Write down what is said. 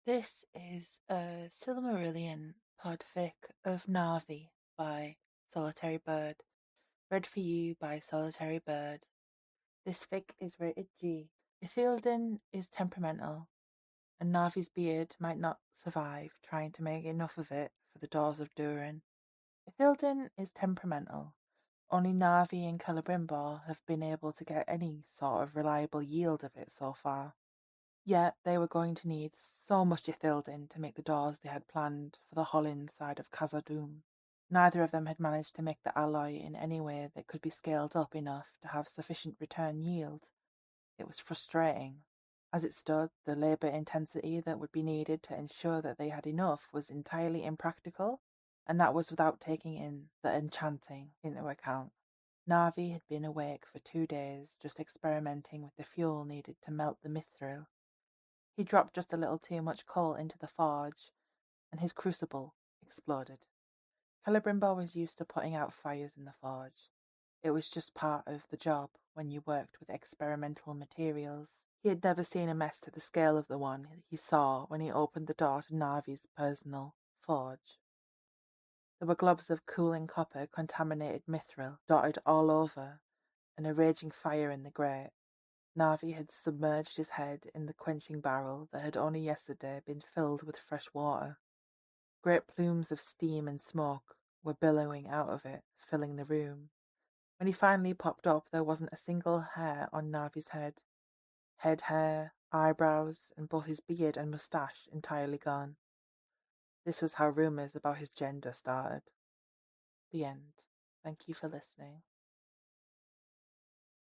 This is a Silmarillion PODFIC of Narvi by Solitary Bird, read for you by Solitary Bird. This fic is rated G. Ithildin is temperamental, and Narvi's beard might not survive trying to make enough of it for the Doors of Durin. Ithildin is temperamental. Only Narvi and Celebrimbor have been able to get any sort of reliable yield of it so far. Yet they were going to need so much Ithildin to make the doors they had planned for the Hollin side of Khazad-dûm. Neither of them had managed to make the alloy in any way that could be scaled up enough to have sufficient return yield. It was frustrating. As it stood, the labour intensity that would be needed to ensure that they had enough was entirely impractical, and that was without taking in the enchanting into account. Narvi had been awake for 2 days just experimenting with the fuel needed to melt the mithril. He dropped just a little too much coal into the forge, and his crucible exploded. Celebrimbor was used to putting out fires in the forge. It was just part of the job when you worked with experimental materials. He had never seen a mess to the scale of the one he saw when he opened the door to Narvi's personal forge. There were globs of cooling copper contaminated mithril dotted all over, and a raging fire in the grate. Narvi had submerged his head in the quenching barrel that had only yesterday been filled with fresh water. Great plumes of steam and smoke were billowing out of it, filling the room. When he finally popped up, there wasn't a single hair on Narvi's head. Head hair, eyebrows, and both his beard and moustache entirely gone. This was how rumours about his gender started. The end. Thank you for listening.